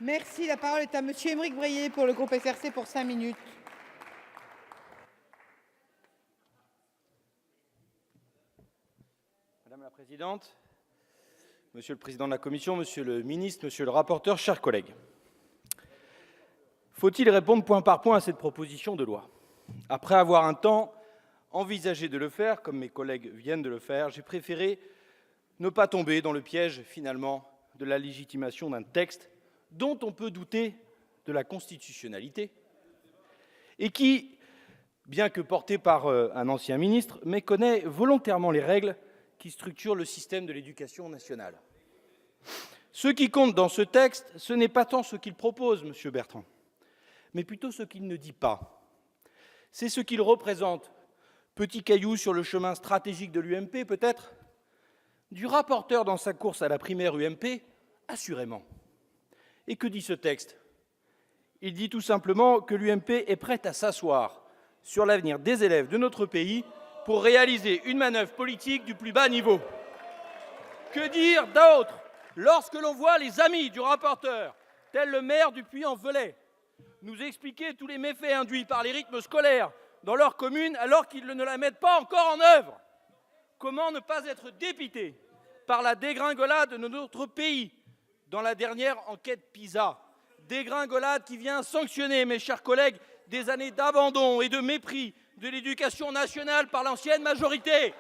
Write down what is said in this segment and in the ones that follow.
Merci. La parole est à Monsieur Aymeric Briey pour le groupe SRC pour 5 minutes. Madame la présidente, monsieur le président de la commission, monsieur le ministre, monsieur le rapporteur, chers collègues. Faut-il répondre point par point à cette proposition de loi? Après avoir un temps envisagé de le faire, comme mes collègues viennent de le faire, j'ai préféré ne pas tomber dans le piège, finalement, de la légitimation d'un texte dont on peut douter de la constitutionnalité et qui, bien que porté par un ancien ministre, méconnaît volontairement les règles qui structurent le système de l'éducation nationale. Ce qui compte dans ce texte, ce n'est pas tant ce qu'il propose, monsieur Bertrand, mais plutôt ce qu'il ne dit pas. C'est ce qu'il représente. Petit caillou sur le chemin stratégique de l'UMP, peut-être? Du rapporteur dans sa course à la primaire UMP? Assurément. Et que dit ce texte? Il dit tout simplement que l'UMP est prête à s'asseoir sur l'avenir des élèves de notre pays pour réaliser une manœuvre politique du plus bas niveau. Que dire d'autre lorsque l'on voit les amis du rapporteur, tel le maire du Puy-en-Velay, nous expliquer tous les méfaits induits par les rythmes scolaires dans leur commune alors qu'ils ne la mettent pas encore en œuvre? Comment ne pas être dépité par la dégringolade de notre pays dans la dernière enquête PISA? Dégringolade qui vient sanctionner, mes chers collègues, des années d'abandon et de mépris de l'éducation nationale par l'ancienne majorité.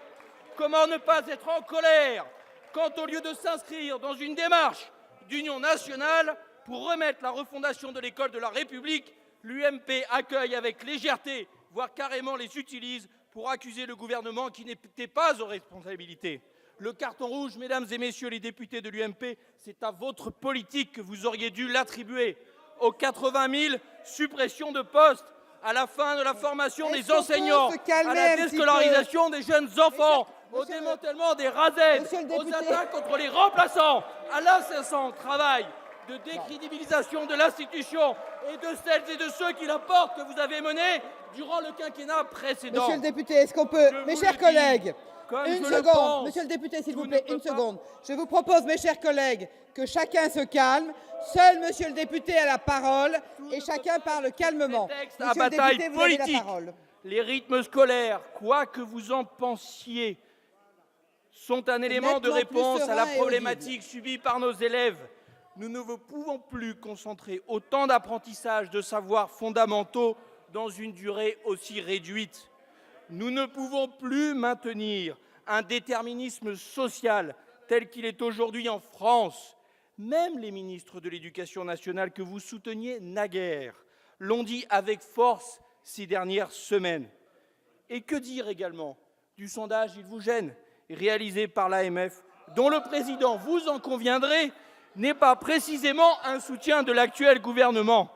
Comment ne pas être en colère quand, au lieu de s'inscrire dans une démarche d'union nationale pour remettre la refondation de l'école de la République, l'UMP accueille avec légèreté, voire carrément les utilise pour accuser le gouvernement qui n'était pas aux responsabilités. Le carton rouge, mesdames et messieurs les députés de l'UMP, c'est à votre politique que vous auriez dû l'attribuer. Aux 80 000 suppressions de postes, à la fin de la formation des enseignants, à la déscolarisation des jeunes enfants, au démantèlement des RASED, aux attaques contre les remplaçants, à l'incessant travail de décrédibilisation de l'institution et de celles et de ceux qui la portent que vous avez mené durant le quinquennat précédent. Monsieur le député, est-ce qu'on peut, mes chers collègues, une seconde, monsieur le député, s'il vous plaît, une seconde. Je vous propose, mes chers collègues, que chacun se calme. Seul monsieur le député a la parole et chacun parle calmement. Monsieur le député, vous avez la parole. Les rythmes scolaires, quoi que vous en pensiez, sont un élément de réponse à la problématique subie par nos élèves. Nous ne pouvons plus concentrer autant d'apprentissage de savoirs fondamentaux dans une durée aussi réduite. Nous ne pouvons plus maintenir un déterminisme social tel qu'il est aujourd'hui en France. Même les ministres de l'Éducation nationale que vous souteniez naguère l'ont dit avec force ces dernières semaines. Et que dire également du sondage « Il vous gêne » réalisé par l'AMF, dont le président, vous en conviendrez, n'est pas précisément un soutien de l'actuel gouvernement,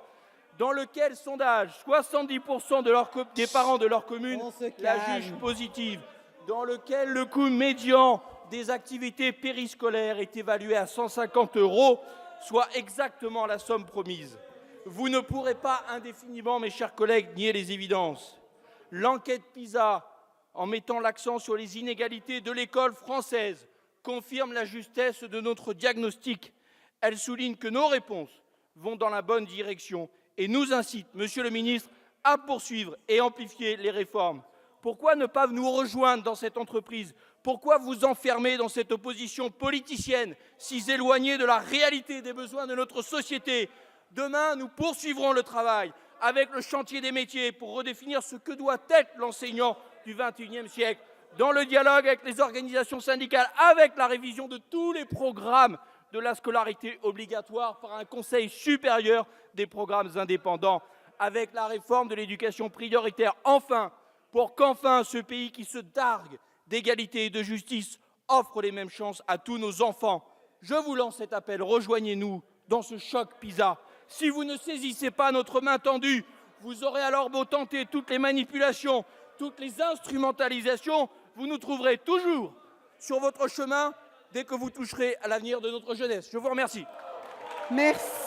dans lequel sondage 70% des parents de leur commune la jugent positive, dans lequel le coût médian des activités périscolaires est évalué à 150 €, soit exactement la somme promise. Vous ne pourrez pas indéfiniment, mes chers collègues, nier les évidences. L'enquête PISA, en mettant l'accent sur les inégalités de l'école française, confirme la justesse de notre diagnostic. Elle souligne que nos réponses vont dans la bonne direction et nous incite, monsieur le ministre, à poursuivre et amplifier les réformes. Pourquoi ne pas nous rejoindre dans cette entreprise? Pourquoi vous enfermer dans cette opposition politicienne, si éloignée de la réalité des besoins de notre société? Demain, nous poursuivrons le travail avec le chantier des métiers pour redéfinir ce que doit être l'enseignant du XXIe siècle, dans le dialogue avec les organisations syndicales, avec la révision de tous les programmes de la scolarité obligatoire par un conseil supérieur des programmes indépendants, avec la réforme de l'éducation prioritaire, enfin, pour qu'enfin ce pays qui se targue d'égalité et de justice offre les mêmes chances à tous nos enfants. Je vous lance cet appel, rejoignez-nous dans ce choc PISA. Si vous ne saisissez pas notre main tendue, vous aurez alors beau tenter toutes les manipulations, toutes les instrumentalisations, vous nous trouverez toujours sur votre chemin dès que vous toucherez à l'avenir de notre jeunesse. Je vous remercie. Merci.